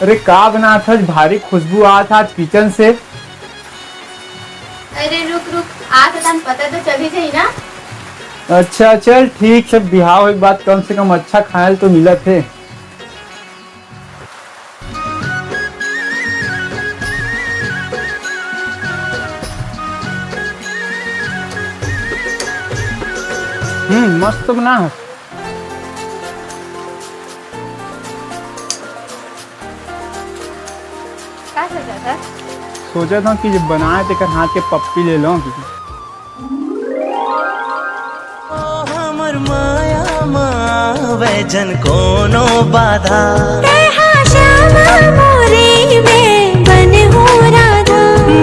अरे का बना था, भारी खुशबू आ था आज किचन से। अरे रुक रुक, आज तो पता तो चल ही गई ना। अच्छा चल ठीक है, बिहाव एक बात कम से कम अच्छा खायल तो मिला थे। मस्त बना है। क्या सोचा था? सोचा था कि जब बनाए तो हाथ के पप्पी ले लो। हमर माया माँ वैजन कोनो बाधा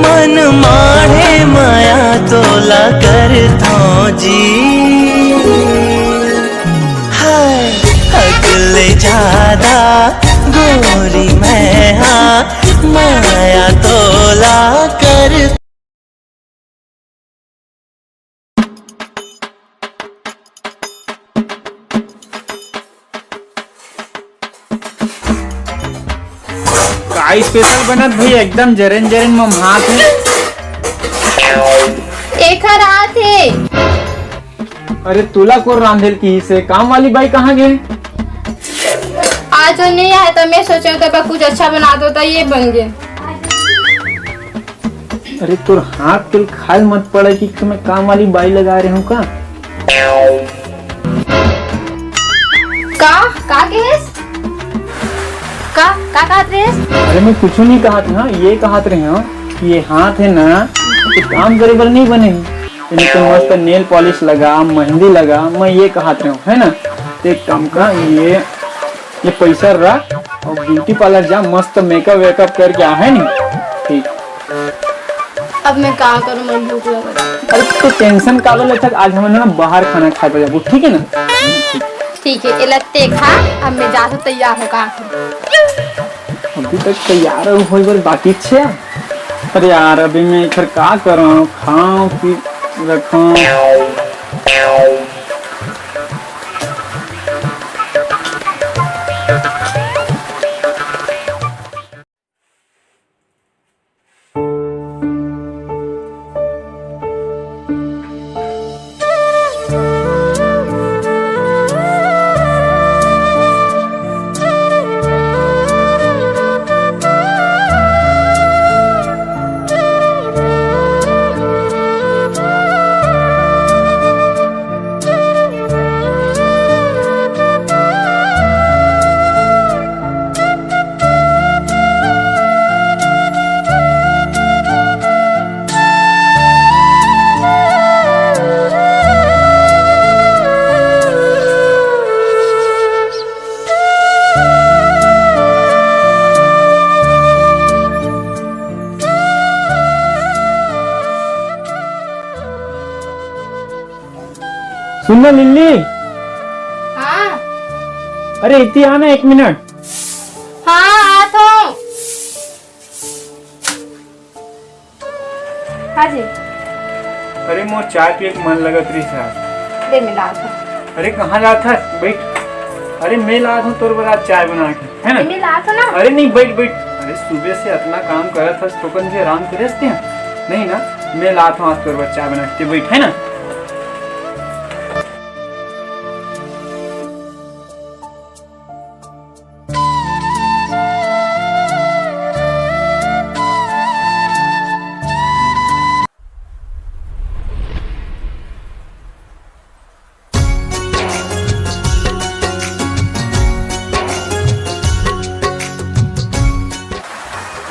मन माढ़े माया तोला कर थो जी हाय अगले ज्यादा गोरी मैं हाँ माया तोला कर। काय स्पेशल बनत भाई, एकदम जरेन जरेन में हाथ है। एक रात है। अरे तुला को रांधेल की से काम वाली बाई कहाँ गए? आज वो नहीं आया तो मैं सोचा तो कुछ अच्छा बना दो तो ये बन गया। अरे तुर हाथ तुल खाल मत पड़े कि मैं काम वाली बाई लगा रही हूँ का केस? का कहत रहे? अरे मैं कुछ नहीं कहा था, ये कहत रहे हो कि ये हाथ है ना ये काम करे बर नहीं बने, इन्हें तो मस्त नेल पॉलिश लगा, मेहंदी लगा, मैं ये कहत रहा हूँ है ना। तो एक काम का ये पैसा रख और ब्यूटी पार्लर जा, मस्त मेकअप वेकअप करके आ है नहीं। ठीक अब मैं क्या करूँ, मुझे भूख लगा। अरे तो टेंशन का लेता, आज हम ना बाहर खाना खाए पे जाबो, ठीक है ना? ठीक है, इलते खा, अब मैं जा तो तैयार हो का। अभी तक तैयार हो बर बाकी छे। अरे यार अभी मैं इधर का करूं, खाऊं पी रखूं। सुनना लिल्ली। हाँ अरे इतनी आना 1 मिनट। हाँ आत हूँ। हाँ जी। अरे मोर चाय पिए के मन लगत रही था। दे मिला था। अरे कहाँ ला था, बैठ। अरे मैं ला था तोर बरा चाय बना के, है ना? मिला था ना। अरे नहीं बैठ बैठ। अरे सुबह से इतना काम करत था तो कन से आराम करे नहीं ना, मैं ला था आज तोर बरा चाय बना के, बैठ है ना।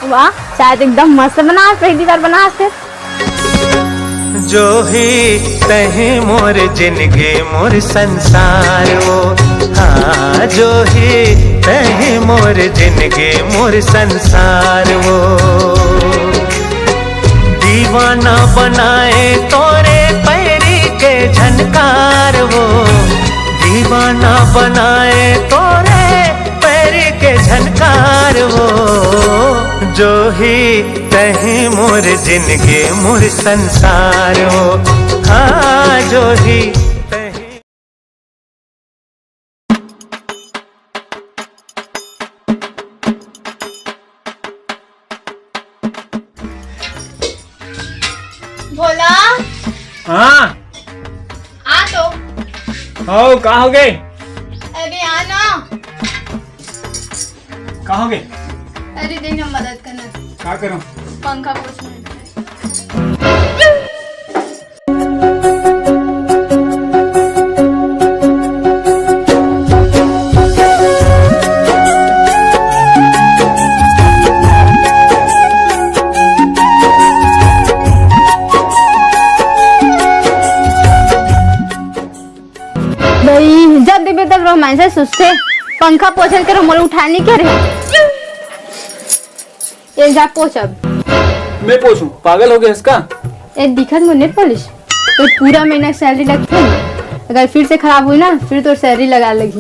वाह, शायद एकदम मस्त बना, पहली बार बना से। जो ही तहे मोर जिनगे मोर संसार वो, हाँ जो ही तहे मोर जिनगे मोर संसार वो, दीवाना बनाए तोरे पैरी के झनकार वो, दीवाना बनाए तोरे पैरी के झनकार वो, जो ही तहे मोर जिनगे मोर संसार हो, हाँ जो ही तहे। भोला हाँ आ तो। हो कहाँ हो गए? अरे आना। कहाँ हो गए? अरे देखना मदद करना। क्या करूँ? पंखा पोछना। भाई जब देखो तब रोमांस है सुस्ते। पंखा पोछन के रुमाल उठाने के रे। ये जा पोछ अब। मैं पोछूं? पागल हो गया इसका? ये दिखत में नेट पॉलिश तो पूरा महीना सैलरी लगती है ना। अगर फिर से खराब हुई ना फिर तो सैलरी लगा लगी।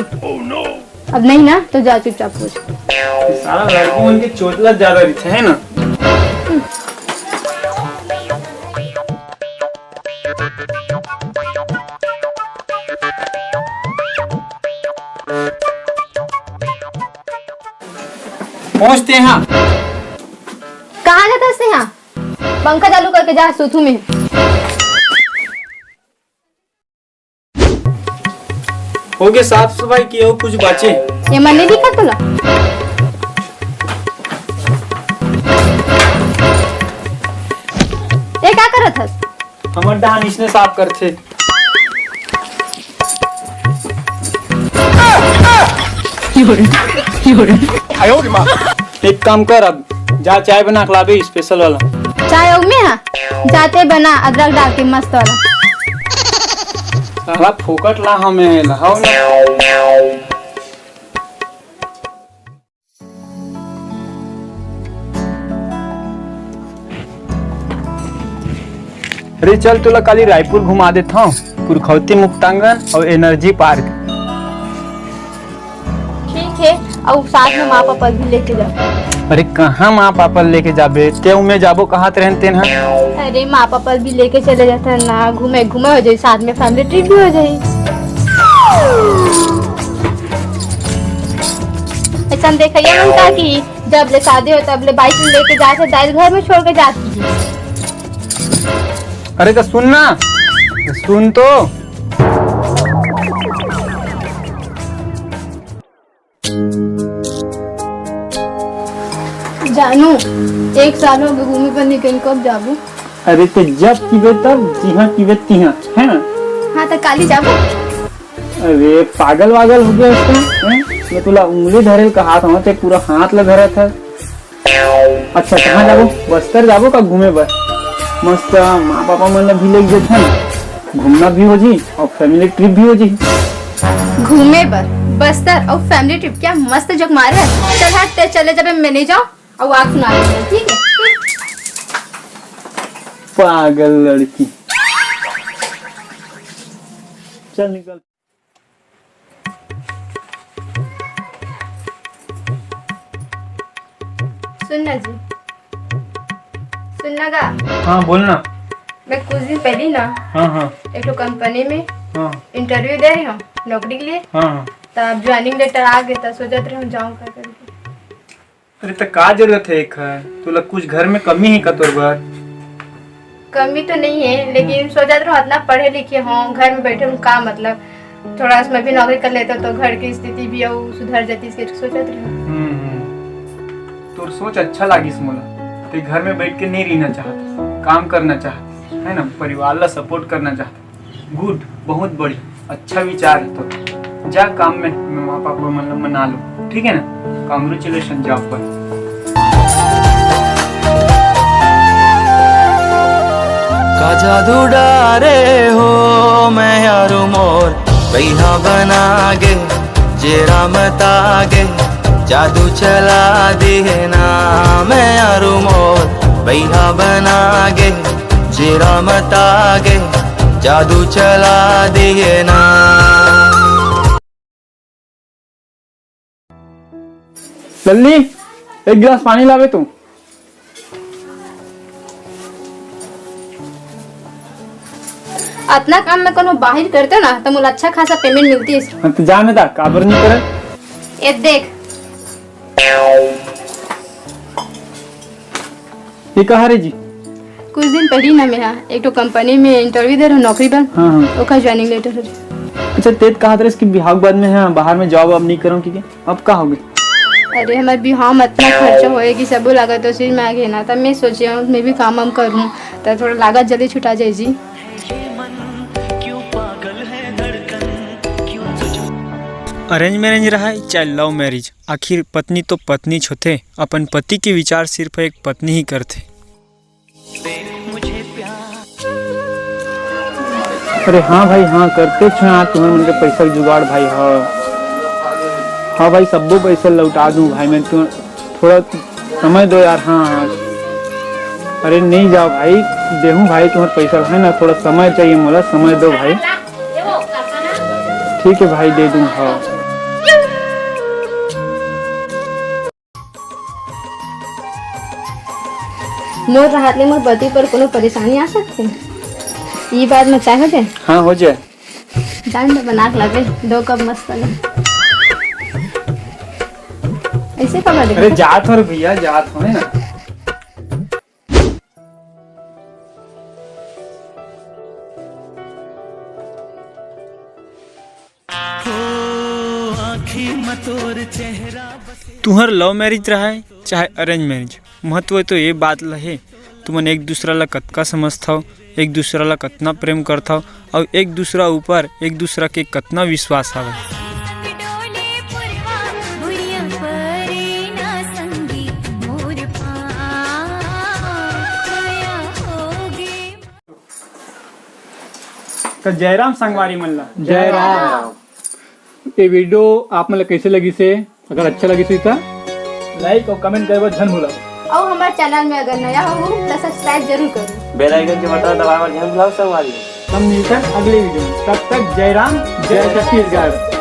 अब नहीं ना तो जा चुपचाप पोछ। सारा लड़कों उनकी चोटलत ज्यादा रहती है ना। पहुंचते हैं। हाँ कहाँ जाता है यहाँ? पंखा चालू करके जा सूथू में। हो गए साफ सफाई की हो कुछ बाचे? ये मन नहीं दिखा तुला? ये क्या करत हस? हमर डहान इसने साफ करते। एक काम कर, अब जा चाय बना खिलाबे स्पेशल वाला। चाय और में हाँ जाते बना अदरक डाल के मस्त वाला। साला फोकट ला हमें लहाओ ना। अरे चल तुला काली रायपुर घुमा देता हूँ, पुरखौती मुक्तांगन और एनर्जी पार्क। ठीक है और साथ में माँ पापा भी लेके जाओ। अरे कहाँ माँ पापा लेके जाबे? ते में जाबो कहाँ रहते हैं? अरे माँ पापा भी लेके चले जाते हैं ना। घूमे घूमे हो जाए, साथ में फैमिली ट्रिप भी हो जाए। ऐसा देखिए मनता कि जब ले शादी हो तब ले बाइक लेके जाते दाइल घर में छोड़ के जाती है। अरे तो सुन ना, सुन तो। जानू एक साल हो गए घूमे पर निकल कब जाबू? अरे तो जब कीबे तब जिहा कीबे तिहा है ना। हाँ तो काली जाबू। अरे पागल वागल हो गया इसका हैं? मैं तुला उंगली धरे का हाथ होते पूरा हाथ ल धरा था। अच्छा कहाँ जाबो? बस्तर जाबो का घूमे पर? मस्त माँ पापा मन भी लेके जेते हैं, घूमना भी हो जी और फैमिली ट्रिप भी हो जी। घूमे पर बस्तर और फैमिली ट्रिप क्या मस्त जग मारे है। चल हट चले जब मैं नहीं जाऊँ और आप सुना देंगे, ठीक है? पागल लड़की, चल निकल। सुनना जी, सुनना का? हाँ बोलना। मैं कुछ दिन पहले ना हाँ एक कंपनी में हाँ इंटरव्यू दे रही हूँ नौकरी के लिए। हाँ। तब ज्वाइनिंग लेटर आ गया था, सोचत रही हूँ जाऊँ कर करके। अरे तो का जरूरत है? तुला कुछ घर में कमी है का? तोर घर कमी तो नहीं है लेकिन सोचत रहो इतना पढ़े लिखे हो घर में बैठे हूँ का मतलब थोड़ा उसमें भी नौकरी कर लेता तो घर की स्थिति भी और सुधर जाती इसके सोचत रही। तोर सोच अच्छा लागिस मोला। ते घर में बैठ के नहीं रहना चाहता, काम करना चाहता है ना, परिवार ला सपोर्ट करना चाहता। गुड, बहुत बड़ी अच्छा विचार है। तो जा काम में माँ पापा मतलब मना लो, ठीक है ना। कांग्रेचुलेशन जॉब पर। का जादू डारे हो मैं यारो मोर बैहा बना गे जेरा मतागे जादू चला दे ना मैं यारो मोर बैहा बना गे जेरा मतागे जादू चला दे ना। लल्ली एक गिलास पानी लावे तू। इतना काम में कोनो बाहर करते ना तो मुझे अच्छा खासा पेमेंट मिलती है। हाँ तो जाने दा, काबर नहीं करे। ये देख ये कहा रे जी? कुछ दिन पहले ना मैं एक तो कंपनी में इंटरव्यू दे रहा हूँ नौकरी पर। हाँ हाँ। ओका ज्वाइनिंग लेटर है। अच्छा तेज कहा था इसकी बिहार के बाद में है बाहर में जॉब अब नहीं करूँ की अब का होगी? अरे हमारे बिहार में इतना खर्चा होएगी सब लागत तो सिर में आगे ना था मैं सोची हूँ मैं भी काम वाम करूँ तो थोड़ा लागत जल्दी छुटा जाए जी। अरेंज मैरिज रहा है चाहे लव मैरिज, आखिर पत्नी तो पत्नी होते, अपन पति के विचार सिर्फ एक पत्नी ही करते। अरे हाँ भाई हाँ करते छो हाँ तुम्हें मन के पैसा के जुगाड़ भाई। हाँ भाई सबको पैसा लौटा दूँ भाई मैं तुम थोड़ा समय दो यार। हाँ हाँ अरे नहीं जाओ भाई देहूँ भाई तुम्हारा पैसा है ना थोड़ा समय चाहिए मोला समय दो भाई। ठीक है भाई दे दूँ। हाँ मोर राहत ले मोर पति पर कोनो परेशानी आ सकती है ये बात में चाहे हो जाए। हाँ हो जाए। जान बना के लगे 2 कप मस्त लगे ऐसे कब लगे। अरे जात हो भैया जात हो है ना। तुहर लव मैरिज रहा है चाहे अरेंज मैरिज, महत्व तो ये बात लहे तुमन एक दूसरा ला कतका समझता हो, एक दूसरा ला कतना प्रेम करता हो और एक दूसरा ऊपर एक दूसरा के कतना विश्वास हवे। तो जयराम संगवारी मल्ला जयराम। ये वीडियो आप मतलब कैसे लगी से अगर अच्छा लगी तो लाइक और कमेंट करे धन भूला और हमारे चैनल में अगर नया हो तो सब्सक्राइब जरूर करो। बेल आइकन के बटन दबाकर ध्यान दिलाओ संगवारी। हम मिलते हैं अगले वीडियो में। तब तक जय राम जय छत्तीसगढ़।